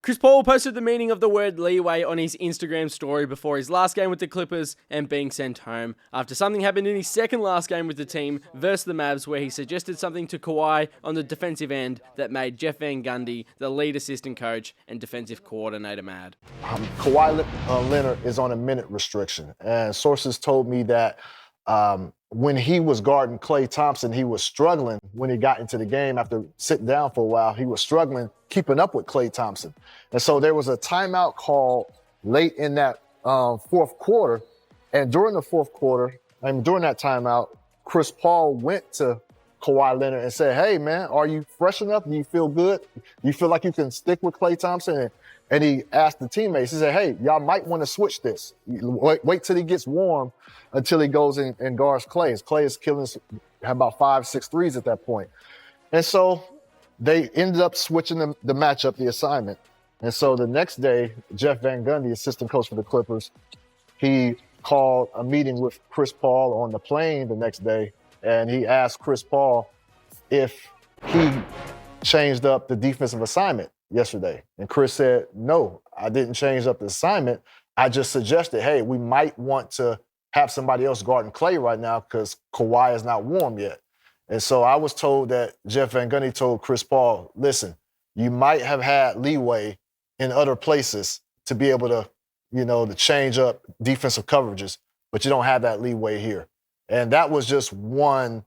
Chris Paul posted the meaning of the word leeway on his Instagram story before his last game with the Clippers and being sent home after something happened in his second last game with the team versus the Mavs, where he suggested something to Kawhi on the defensive end that made Jeff Van Gundy, the lead assistant coach and defensive coordinator, mad. Kawhi Leonard is on a minute restriction, and sources told me that when he was guarding Klay Thompson, he was struggling when he got into the game after sitting down for a while. He was struggling keeping up with Klay Thompson. And so there was a timeout called late in that fourth quarter. And during the fourth quarter, during that timeout, Chris Paul went to Kawhi Leonard and said, "Hey, man, are you fresh enough? Do you feel good? Do you feel like you can stick with Klay Thompson?" And he asked the teammates, he said, "Hey, y'all might want to switch this. Wait till he gets warm until he goes and guards Klay. Klay is had about 5-6 threes at that point." And so they ended up switching the matchup, the assignment. And so the next day, Jeff Van Gundy, assistant coach for the Clippers, he called a meeting with Chris Paul on the plane the next day, and he asked Chris Paul if he changed up the defensive assignment yesterday. And Chris said, "No, I didn't change up the assignment. I just suggested, hey, we might want to have somebody else guarding Klay right now because Kawhi is not warm yet." And so I was told that Jeff Van Gundy told Chris Paul, "Listen, you might have had leeway in other places to be able to, to change up defensive coverages, but you don't have that leeway here." And that was just one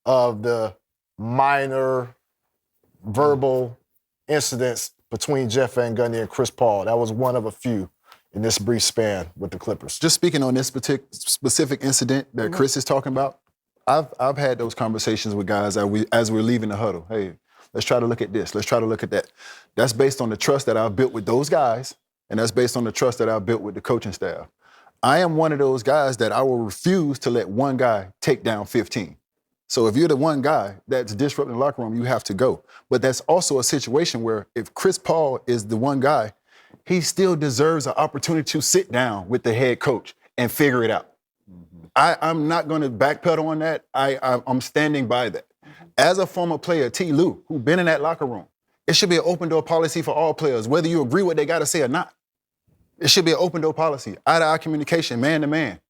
of the minor verbal incidents between Jeff Van Gundy and Chris Paul. That was one of a few in this brief span with the Clippers. Just speaking on this specific incident that Chris is talking about, I've had those conversations with guys as we're leaving the huddle. Hey, let's try to look at this. Let's try to look at that. That's based on the trust that I've built with those guys, and that's based on the trust that I've built with the coaching staff. I am one of those guys that I will refuse to let one guy take down 15. So if you're the one guy that's disrupting the locker room, you have to go. But that's also a situation where if Chris Paul is the one guy, he still deserves an opportunity to sit down with the head coach and figure it out. I'm not going to backpedal on that. I'm standing by that. As a former player, T. Lue, who's been in that locker room, it should be an open door policy for all players, whether you agree what they got to say or not. It should be an open door policy, eye-to-eye communication, man-to-man.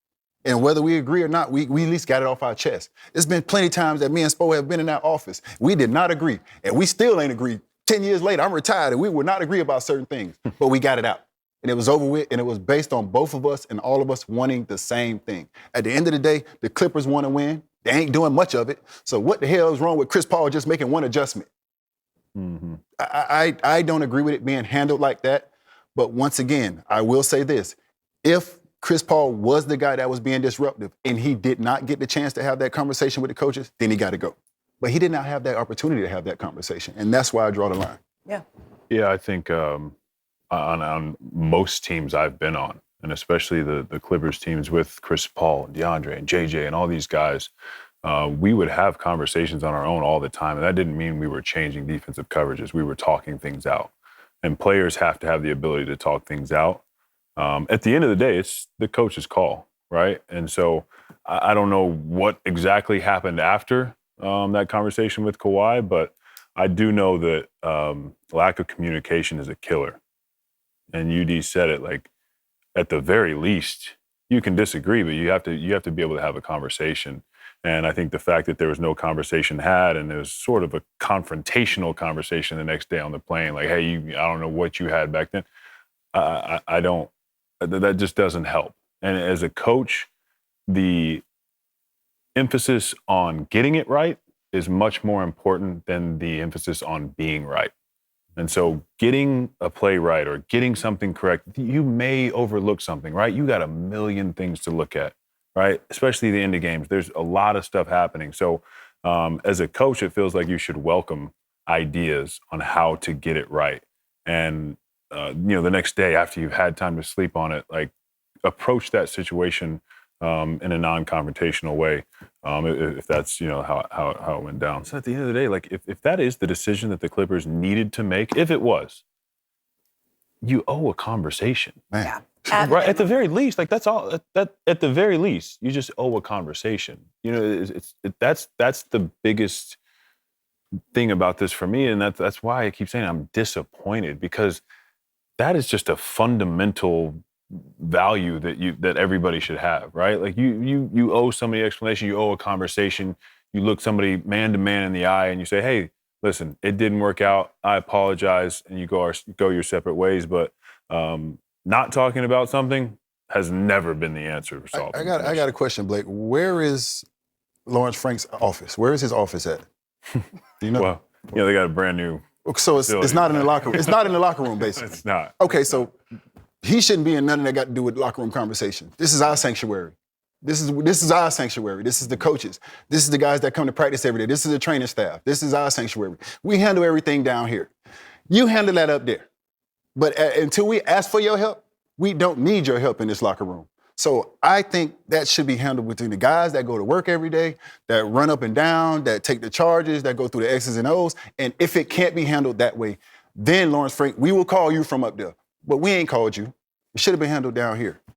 And whether we agree or not, we at least got it off our chest. There's been plenty of times that me and Spo have been in that office. We did not agree, and we still ain't agreed. 10 years later, I'm retired, and we would not agree about certain things, but we got it out. And it was over with, and it was based on both of us and all of us wanting the same thing. At the end of the day, the Clippers want to win. They ain't doing much of it. So what the hell is wrong with Chris Paul just making one adjustment? I don't agree with it being handled like that. But once again, I will say this. If Chris Paul was the guy that was being disruptive and he did not get the chance to have that conversation with the coaches, then he got to go. But he did not have that opportunity to have that conversation. And that's why I draw the line. Yeah. Yeah, I think on most teams I've been on, and especially the Clippers teams with Chris Paul, and DeAndre, and JJ, and all these guys, we would have conversations on our own all the time. And that didn't mean we were changing defensive coverages. We were talking things out. And players have to have the ability to talk things out. At the end of the day, it's the coach's call, right? And so I don't know what exactly happened after that conversation with Kawhi, but I do know that lack of communication is a killer. And UD said it, like, at the very least, you can disagree, but you have to be able to have a conversation. And I think the fact that there was no conversation had, and there was sort of a confrontational conversation the next day on the plane, like, hey, I don't know what you had back then. I don't. That just doesn't help. And as a coach, the emphasis on getting it right is much more important than the emphasis on being right. And so getting a play right or getting something correct, you may overlook something, right? You got a million things to look at, right? Especially the end of games. There's a lot of stuff happening. So as a coach, it feels like you should welcome ideas on how to get it right. And, the next day after you've had time to sleep on it, like, approach that situation in a non-confrontational way, if that's, how it went down. So at the end of the day, like, if that is the decision that the Clippers needed to make, if it was, you owe a conversation. Man. Yeah. Right, at the very least, like, that's all. That at the very least, you just owe a conversation. That's the biggest thing about this for me, and that's why I keep saying I'm disappointed, because that is just a fundamental value that everybody should have, right? Like you owe somebody explanation, you owe a conversation, you look somebody man to man in the eye and you say, hey, listen, it didn't work out, I apologize, and you go your separate ways. But not talking about something has never been the answer for solving. I got a question, Blake. Where is Lawrence Frank's office? Where is his office at? Do you know? Well, they got a brand new. So it's not in the locker room. It's not in the locker room, basically. It's not. Okay, so he shouldn't be in nothing that got to do with locker room conversation. This is our sanctuary. This is our sanctuary. This is the coaches. This is the guys that come to practice every day. This is the training staff. This is our sanctuary. We handle everything down here. You handle that up there. But until we ask for your help, we don't need your help in this locker room. So I think that should be handled between the guys that go to work every day, that run up and down, that take the charges, that go through the X's and O's. And if it can't be handled that way, then Lawrence Frank, we will call you from up there. But we ain't called you. It should have been handled down here.